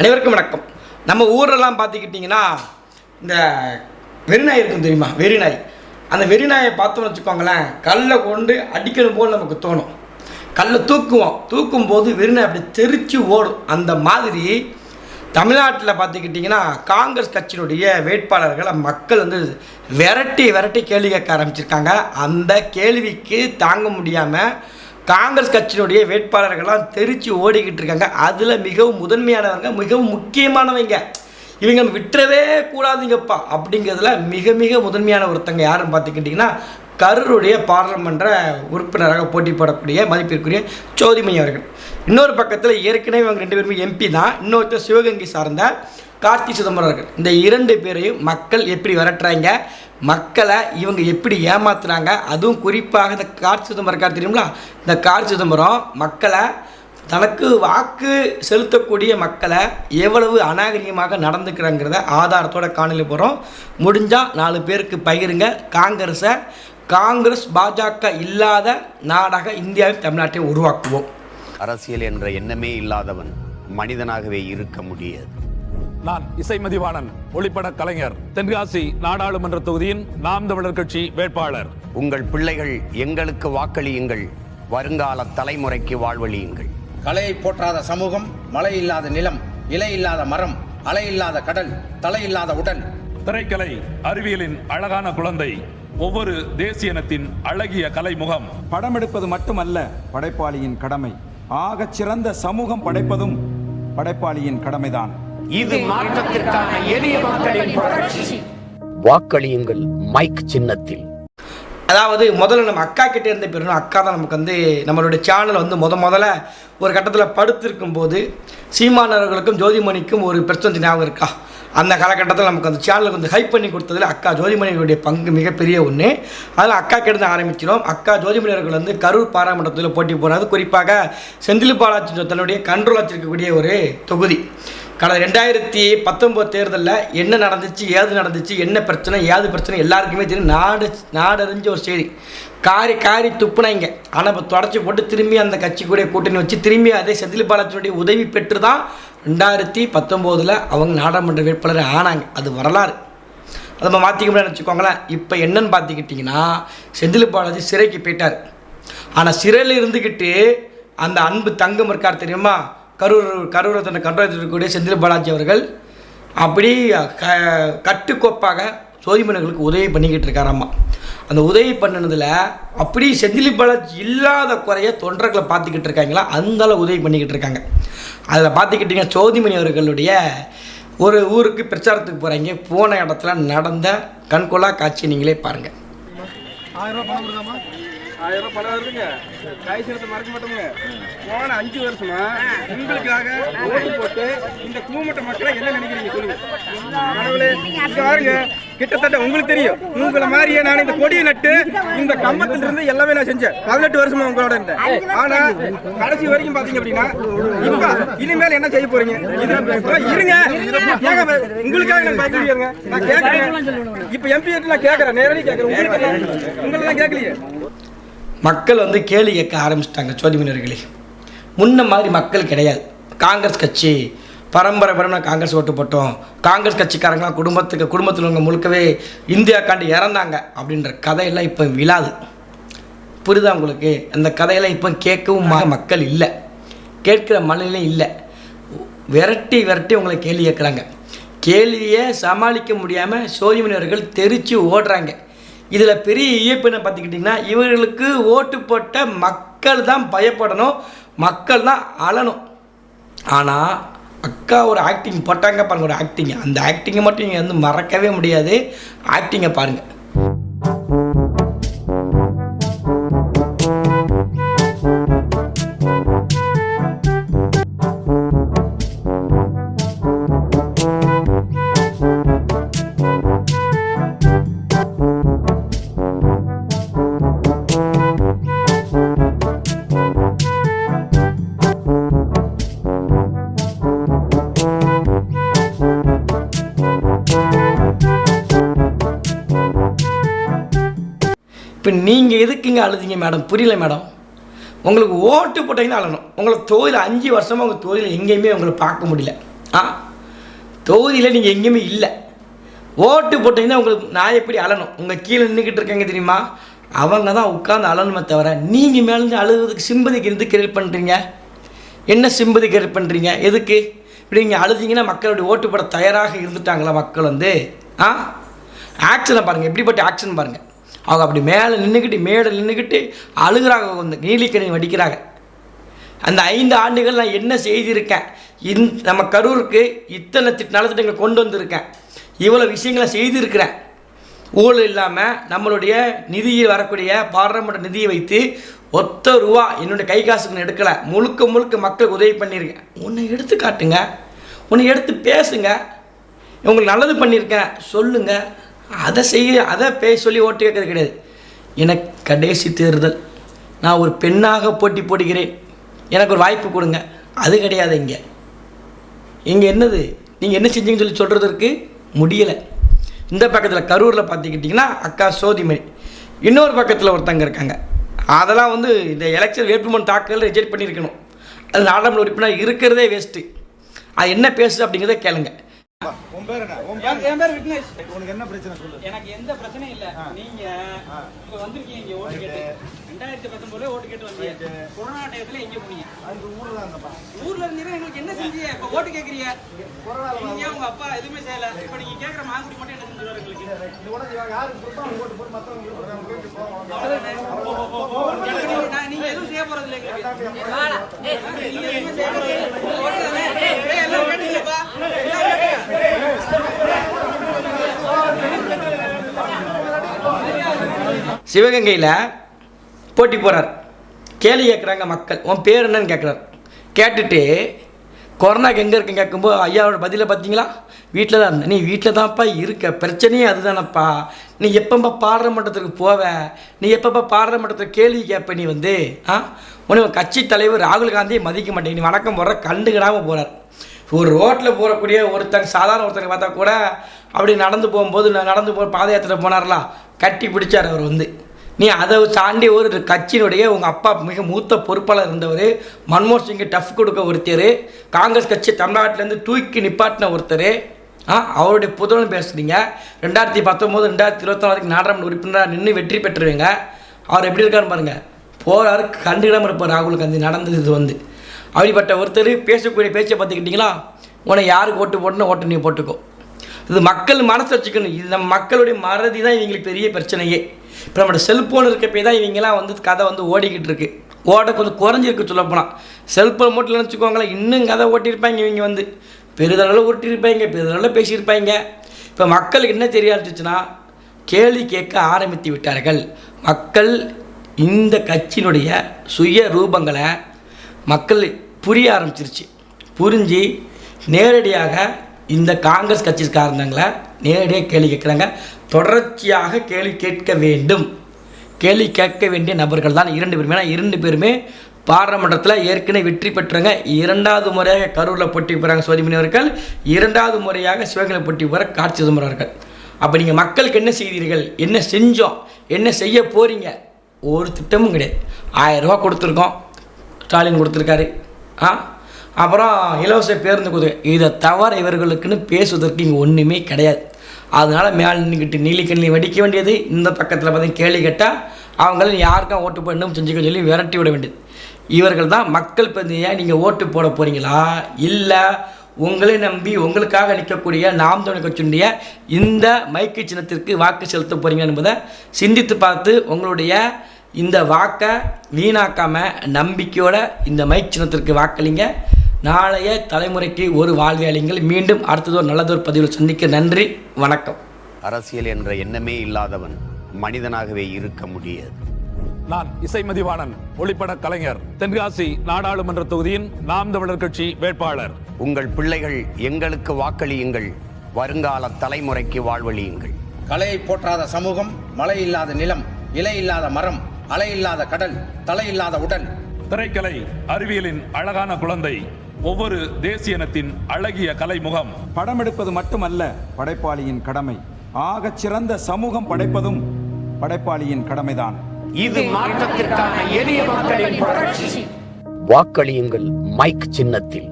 அனைவருக்கும் வணக்கம். நம்ம ஊரெல்லாம் பார்த்துக்கிட்டிங்கன்னா இந்த வெறிநாய் இருக்கும் தெரியுமா? வெறிநாய். அந்த வெறிநாயை பார்த்தோம்னு வச்சுக்கோங்களேன், கல்லை கொண்டு அடிக்கணும் போல் நமக்கு தோணும். கல்லை தூக்கும்போது வெறிநாய் அப்படி தெரிச்சு ஓடும். அந்த மாதிரி தமிழ்நாட்டில் பார்த்துக்கிட்டிங்கன்னா காங்கிரஸ் கட்சியினுடைய வேட்பாளர்களை மக்கள் விரட்டி கேள்வி கேட்க ஆரம்பிச்சிருக்காங்க. அந்த கேள்விக்கு தாங்க முடியாமல் காங்கிரஸ் கட்சியினுடைய வேட்பாளர்கள்லாம் தெரிச்சு ஓடிக்கிட்டு இருக்காங்க. அதில் மிகவும் முதன்மையானவங்க, மிகவும் முக்கியமானவங்க, இவங்க விட்டுறவே கூடாதுங்கப்பா அப்படிங்கிறதுல மிக முதன்மையான ஒருத்தங்க யாருன்னு பார்த்துக்கிட்டிங்கன்னா கரூருடைய பாராளுமன்ற உறுப்பினராக போட்டி போடக்கூடிய மதிப்பிற்குரிய ஜோதிமணி அவர்கள். இன்னொரு பக்கத்தில் ஏற்கனவே இவங்க 2 பேருமே எம்பி தான். இன்னொருத்தர் சிவகங்கை சார்ந்த கார்த்தி சிதம்பரம் அவர்கள். இந்த 2 பேரையும் மக்கள் எப்படி விரட்டுறாங்க, மக்களை இவங்க எப்படி ஏமாத்துறாங்க, அதுவும் குறிப்பாக இந்த கார்த்தி சிதம்பரம் இருக்கார் தெரியுங்களா? இந்த கார்த்தி சிதம்பரம் மக்களை, தனக்கு வாக்கு செலுத்தக்கூடிய மக்களை எவ்வளவு அநாகரிகமாக நடந்துக்கிறாங்கிறத ஆதாரத்தோட காணொளி போகிறோம். முடிஞ்சால் 4 பேருக்கு பகிருங்க. காங்கிரஸ் பாஜக இல்லாத நாடாக இந்தியாவில் தமிழ்நாட்டை உருவாக்குவோம். அரசியல் என்ற எண்ணமே இல்லாதவன் மனிதனாகவே இருக்க முடியாது. நான் இசைமதிவாணன், ஒளிப்பட கலைஞர், தென்காசி நாடாளுமன்ற தொகுதியின் நாம் தமிழர் கட்சி வேட்பாளர். உங்கள் பிள்ளைகள் எங்களுக்கு வாக்களியுங்கள், வருங்கால தலைமுறைக்கு வாழ்வழியுங்கள். கலையை போற்றாத சமூகம், மழை இல்லாத நிலம், இலை இல்லாத மரம், அலை இல்லாத கடல், தலை இல்லாத உடல். திரைக்கலை அறிவியலின் அழகான குழந்தை, ஒவ்வொரு தேசிய இனத்தின் அழகிய கலை முகம். படம் எடுப்பது மட்டுமல்ல படைப்பாளியின் கடமை, ஆகச் சிறந்த சமூகம் படைப்பதும் படைப்பாளியின் கடமைதான். இது மாற்றத்திற்கான எளிய மக்களின் புரட்சி. வாக்களியுங்கள் மைக் சின்னத்தில். அதாவது முதல்ல நம்ம அக்கா கிட்டே இருந்த பேரும், அக்கா தான் நமக்கு நம்மளுடைய சேனல் முதல்ல ஒரு கட்டத்தில் படுத்திருக்கும் போது சீமானவர்களுக்கும் ஜோதிமணிக்கும் ஒரு பிரச்சனை ஞாபகம் இருக்கா? அந்த காலகட்டத்தில் நமக்கு அந்த சேனலுக்கு ஹைப் பண்ணி கொடுத்ததில் அக்கா ஜோதிமணிகளுடைய பங்கு மிகப்பெரிய ஒன்று. அதில் அக்கா கிட்ட ஆரம்பிச்சிடும். அக்கா ஜோதிமணி அவர்கள் கரூர் பாராளுமன்றத்தில் போட்டி போகிறாரு. குறிப்பாக செந்தில் பாலாஜி தன்னுடைய கண்ட்ரோல் வச்சிருக்கக்கூடிய ஒரு தொகுதி. கடந்த 2019 தேர்தலில் என்ன நடந்துச்சு, ஏது நடந்துச்சு, என்ன பிரச்சனை, ஏது பிரச்சனை எல்லாருக்குமே தெரியும். நாடறிஞ்ச ஒரு செய்தி. காரி துப்புனாங்க. ஆனால் இப்போ தொடச்சி போட்டு திரும்பி அந்த கட்சி கூட கூட்டணி வச்சு திரும்பி அதே செந்தில் பாலாஜியுடைய உதவி பெற்று தான் 2019 அவங்க நாடாளுமன்ற வேட்பாளர் ஆனாங்க. அது வரலாறு. அதை நம்ம மாற்றிக்க முடியாதுன்னு வச்சுக்கோங்களேன். இப்போ என்னன்னு பார்த்துக்கிட்டிங்கன்னா, செந்தில் பாலாஜி சிறைக்கு போயிட்டார். ஆனால் சிறையில் இருந்துக்கிட்டு அந்த அன்பு தங்கம் இருக்கார் தெரியுமா? கரூரை தன்னை கண்ட்ரோல் இருக்கக்கூடிய செந்தில் பாலாஜி அவர்கள் அப்படி கட்டுக்கோப்பாக ஜோதிமணிகளுக்கு உதவி பண்ணிக்கிட்டு இருக்காராம்மா. அந்த உதவி பண்ணினதில் அப்படி செந்தில் பாலாஜி இல்லாத குறைய தொண்டர்களை பார்த்துக்கிட்டு இருக்காங்களா, அந்தளவு உதவி பண்ணிக்கிட்டு இருக்காங்க. அதில் பார்த்துக்கிட்டிங்கன்னா ஜோதிமணி அவர்களுடைய ஒரு ஊருக்கு பிரச்சாரத்துக்கு போகிறாங்க. போன இடத்துல நடந்த கண்கொள்ளா காட்சி நீங்களே பாருங்கள். 1000 ரூபா பணம் கொடுக்காமா? 1000 ரூபா பணம் வருதுங்க. காய் சேர்த்து மறக்க மாட்டோங்க. போன 5 வருஷமா உங்களுக்காக ஓட்டு போட்டு இந்த கூமட்ட மக்களை என்ன நினைக்கிறீங்க சொல்லுங்க. பாருங்க, கிட்டத்தட்ட உங்களுக்கு தெரியும். உங்களை மாதிரியே நான் இந்த கொடியை நட்டு இந்த கம்பத்துல இருந்து எல்லாமே நான் செஞ்சேன். 18 வருஷமா உங்களோட இருந்தேன். ஆனா கடைசி வரைக்கும் பாத்தீங்க அப்படின்னா இப்ப இனிமேல் என்ன செய்ய போறீங்க? இருங்க, உங்களுக்காக நான் பயப்படுங்க. நான் கேட்கறேன். இப்ப எம்பி நான் கேட்கறேன், நேரடி கேட்கறேன். உங்களெல்லாம் கேட்கலையே. மக்கள் கேள்வி கேட்க ஆரம்பிச்சிட்டாங்க. ஜோதிமணியர்களே, முன்ன மாதிரி மக்கள் கிடையாது. காங்கிரஸ் கட்சி பரம்பரை காங்கிரஸ் ஓட்டு போட்டோம், காங்கிரஸ் கட்சிக்காரங்களாம் குடும்பத்தில் உங்க முழுக்கவே இந்தியாக்காண்டி இறந்தாங்க அப்படின்ற கதையெல்லாம் இப்போ விழாது. புரியுதா உங்களுக்கு? அந்த கதையெல்லாம் இப்போ கேட்கவும் மக்கள் இல்லை, கேட்குற மனநிலையும் இல்லை. விரட்டி உங்களை கேள்வி கேட்குறாங்க. கேள்வியை சமாளிக்க முடியாமல் ஜோதிமணி அவர்கள் தெரிச்சு ஓடுறாங்க. இதில் பெரிய இயப்பு என்ன பார்த்துக்கிட்டிங்கன்னா, இவர்களுக்கு ஓட்டு போட்ட மக்கள் தான் பயப்படணும், மக்கள் தான் அழணும். ஆனால் அக்கா ஒரு ஆக்டிங் போட்டாங்க பாருங்கள், ஒரு ஆக்டிங். அந்த ஆக்டிங்கை மட்டும் நீங்கள் மறக்கவே முடியாது. ஆக்டிங்கை பாருங்கள். இப்போ நீங்கள் எதுக்குங்க அழுதிங்க மேடம்? புரியல மேடம். உங்களுக்கு ஓட்டு போட்டிங்கன்னா அழணும். உங்களை தொழில் 5 வருஷமாக உங்கள் தொழில் எங்கேயுமே உங்களை பார்க்க முடியல. தொகுதியில் நீங்கள் எங்கேயுமே இல்லை. ஓட்டு போட்டிங்கன்னா உங்களுக்கு நான் எப்படி அழணும்? உங்கள் கீழே நின்றுக்கிட்டு இருக்காங்க தெரியுமா, அவங்க தான் உட்காந்து அழணுமே தவிர நீங்கள் மேலேருந்து அழுகிறதுக்கு சிம்பதிக்கு இருந்து கிரியேட் பண்ணுறீங்க. என்ன சிம்பதி கிரியேட் பண்ணுறீங்க? எதுக்கு இப்படி நீங்கள் அழுதிங்கன்னா மக்களுடைய ஓட்டு போட தயாராக இருந்துட்டாங்களா மக்கள் வந்து? ஆக்ஷனை பாருங்கள், எப்படிப்பட்ட ஆக்ஷன் பாருங்கள். அவங்க அப்படி மேலே நின்றுக்கிட்டு மேடை நின்றுக்கிட்டு அழுகிறாங்க, வந்து நீலிக்கணி வடிக்கிறாங்க. அந்த 5 ஆண்டுகள் நான் என்ன செய்திருக்கேன், நம்ம கரூருக்கு இத்தனை நலத்திட்டங்களை கொண்டு வந்திருக்கேன், இவ்வளோ விஷயங்களை செய்திருக்கிறேன். ஊழல் இல்லாமல் நம்மளுடைய நிதியில் வரக்கூடிய பாராளுமன்ற நிதியை வைத்து ஒத்த ரூபா என்னுடைய கை காசுக்கு எடுக்கலை, முழுக்க முழுக்க மக்களுக்கு உதவி பண்ணியிருக்கேன். உன்னை எடுத்து காட்டுங்க, உன்னை எடுத்து பேசுங்க, உங்களுக்கு நல்லது பண்ணியிருக்கேன் சொல்லுங்கள். அதை அதை சொல்லி ஓட்டு கேட்கறது கிடையாது. எனக்கு கடைசி தேர்தல், நான் ஒரு பெண்ணாக போட்டி போடுகிறேன், எனக்கு ஒரு வாய்ப்பு கொடுங்க, அது கிடையாது. இங்கே என்னது நீங்கள் என்ன செஞ்சீங்கன்னு சொல்லி சொல்கிறதுக்கு முடியலை. இந்த பக்கத்தில் கரூரில் பார்த்துக்கிட்டிங்கன்னா அக்கா சோதிமணி, இன்னொரு பக்கத்தில் ஒருத்தங்க இருக்காங்க. அதெல்லாம் வந்து இந்த எலெக்ஷன் வேட்புமனு தாக்கல் ரிஜெக்ட் பண்ணியிருக்கணும். அது நாடாளுமன்ற உறுப்பினர் இருக்கிறதே வேஸ்ட்டு. அது என்ன பேசுது அப்படிங்கிறத கேளுங்க. என் பேர் விக்னேஷ். உனக்கு என்ன பிரச்சனை சொல்லு? எனக்கு எந்த பிரச்சனையும் இல்லை. நீங்க இப்ப வந்திருக்கீங்க இங்க ஓட்டு கேட்டு 2019 ஓட்டு கேட்டு வந்தீங்க. கொரோனா டயத்துல எங்க போனீங்க? அந்த ஊர்ல தான் இருந்தப்பா. ஊர்ல இருந்தீங்கன்னா எங்களுக்கு என்ன செஞ்சீங்க? இப்ப ஓட்டு கேக்குறீங்க. நீங்க உங்க அப்பா எதுவுமே செய்யல. இப்ப நீங்க கேக்குற மாங்குடி மட்டும் என்ன செஞ்சுறாரு உங்களுக்கு? இந்த உடனே யாருக்கு கொடுத்தா அவங்க ஓட்டு போட்டு மத்தவங்க நீங்க எதுவும் செய்ய போறது இல்லை எங்களுக்கு. நீங்க எதுவுமே செய்ய போறது இல்லை. எல்லாம் கேட்டீங்கப்பா. சிவகங்கையில் போட்டி போகிறார், கேள்வி கேட்குறாங்க மக்கள். உன் பேர் என்னன்னு கேட்குறாரு. கேட்டுட்டு கொரோனாக்கு எங்கே இருக்குன்னு கேட்கும்போது ஐயாவோட பதிலை பார்த்தீங்களா, வீட்டில் தான் இருந்தேன். நீ வீட்டில் தான்ப்பா இருக்க, பிரச்சனையே அதுதானப்பா. நீ எப்பப்பா பாராளுமன்றத்துக்கு போவ, நீ எப்பப்பா பாராளுமன்றத்துக்கு கேள்வி கேட்ப, நீ வந்து உனக்கு கட்சி தலைவர் ராகுல் காந்தியை மதிக்க மாட்டேங்க, நீ வணக்கம் போடுற கண்டுக்கிடாமல் போகிறார். ஒரு ரோட்டில் போகக்கூடிய ஒருத்தங்க சாதாரண ஒருத்தங்க பார்த்தா கூட அப்படி நடந்து போகும்போது நடந்து பாத யாத்திரை போனார்லாம், கட்டி பிடிச்சார் அவர் வந்து. நீ அதை தாண்டி ஒரு கட்சியினுடைய உங்கள் அப்பா மிக மூத்த பொறுப்பாளர் இருந்தவர், மன்மோகன் சிங்கை டஃப் கொடுக்க ஒருத்தர், காங்கிரஸ் கட்சி தமிழ்நாட்டிலேருந்து தூக்கி நிப்பாட்டின ஒருத்தர், அவருடைய புதல்வன் பேசுகிறீங்க. 2019 2024 வரைக்கும் நாடாளுமன்ற உறுப்பினராக நின்று வெற்றி பெற்றுருவீங்க. அவர் எப்படி இருக்காருன்னு பாருங்கள், போகிறாரு கண்டுக்கிடாமல் இருப்பார் ராகுல் காந்தி. நடந்தது இது வந்து அப்படிப்பட்ட ஒருத்தர் பேசக்கூடிய பேச்சை பார்த்துக்கிட்டிங்களா, உன்னை யாருக்கு ஓட்டு போட்டுன்னு ஓட்டு நீ போட்டுக்கோ. இது மக்கள் மனசு வச்சுக்கணும். இது நம்ம மக்களுடைய மறதி தான் இவங்களுக்கு பெரிய பிரச்சனையே. இப்போ நம்மளோட செல்ஃபோன் இருக்கப்பே தான் இவங்கெல்லாம் வந்து கதை வந்து ஓடிக்கிட்டு இருக்கு. ஓட கொஞ்சம் குறைஞ்சிருக்கு சொல்லப்போனால். செல்ஃபோன் மட்டும் நினச்சிக்கோங்களேன், இன்னும் கதை ஓட்டியிருப்பாங்க இவங்க வந்து, பெரிதளவில் உருட்டியிருப்பாங்க, பெரிதளவில் பேசியிருப்பாங்க. இப்போ மக்களுக்கு என்ன தெரிய ஆரம்பிச்சிச்சுன்னா, கேள்வி கேட்க ஆரம்பித்து விட்டார்கள் மக்கள். இந்த கட்சியினுடைய சுய ரூபங்களை மக்கள் புரிய ஆரம்பிச்சிருச்சு. புரிஞ்சு நேரடியாக இந்த காங்கிரஸ் கட்சிக்காரங்களை நேரடியாக கேள்வி கேட்குறாங்க. தொடர்ச்சியாக கேள்வி கேட்க வேண்டும். கேள்வி கேட்க வேண்டிய நபர்கள் தான் 2 பேருமே. ஏன்னா 2 பேருமே பாராளுமன்றத்தில் ஏற்கனவே வெற்றி பெற்றவங்க. 2வது முறையாக கரூரில் போட்டி போகிறாங்க சோதிமணி அவர்கள், 2வது முறையாக சிவகங்கையில் போட்டி போகிற கார்த்தி சிதம்பரம் அவர்கள். அப்போ நீங்கள் மக்களுக்கு என்ன செய்தீர்கள், என்ன செஞ்சோம், என்ன செய்ய போகிறீங்க? ஒரு திட்டமும் கிடையாது. 1000 ரூபா கொடுத்துருக்கோம், ஸ்டாலின் கொடுத்துருக்காரு. அப்புறம் இலவச பேருந்து குதிரை, இதை தவிர இவர்களுக்குன்னு பேசுவதற்கு இங்கே ஒன்றுமே கிடையாது. அதனால் மேலே நின்றுக்கிட்டு நீலிக்கண்ணி வடிக்க வேண்டியது, இந்த பக்கத்தில் பார்த்தீங்கன்னா கேள்வி கேட்டால் அவங்கள யாருக்கும் ஓட்டு போடணும் செஞ்சுக்க சொல்லி விரட்டி விட வேண்டியது. இவர்கள் தான் மக்கள் பிரதிநிதியாக நீங்கள் ஓட்டு போட போகிறீங்களா, இல்லை உங்களை நம்பி உங்களுக்காக நிற்கக்கூடிய நாம் தமிழர் கட்சியினுடைய இந்த மைக்கு சின்னத்திற்கு வாக்கு செலுத்த போகிறீங்க என்பதை சிந்தித்து பார்த்து உங்களுடைய இந்த வாக்கை வீணாக்காமல் நம்பிக்கையோட இந்த மைக் சின்னத்திற்கு வாக்களிங்க. நாளைய தலைமுறைக்கு ஒரு வாழ்வியலிங்கள். மீண்டும் அடுத்ததொரு நல்லதொரு பதிவில் சந்திக்க நன்றி, வணக்கம். அரசியல் என்ற எண்ணமே இல்லாதவன் மனிதனாகவே இருக்க முடியாது. நான் இசைமதிவாணன், ஒளிப்பட கலைஞர், தென்காசி நாடாளுமன்ற தொகுதியின் நாம் தமிழர் கட்சி வேட்பாளர். உங்கள் பிள்ளைகள் எங்களுக்கு வாக்களியுங்கள், வருங்கால தலைமுறைக்கு வாழ்வழியுங்கள். கலையை போற்றாத சமூகம், மழை இல்லாத நிலம், இலை இல்லாத மரம், அலை இல்லாத கடல், தலை இல்லாத உடல். திரைக்கலை அறிவியலின் அழகான குழந்தை, ஒவ்வொரு தேசியனத்தின் அழகிய கலைமுகம். படம் எடுப்பது மட்டுமல்ல படைப்பாளியின் கடமை, ஆகச் சிறந்த சமூகம் படைப்பதும் படைப்பாளியின் கடமைதான். இது மாற்றத்திற்கான எளிய மக்களின் புரட்சி. வாக்களியுங்கள் மைக் சின்னத்தில்.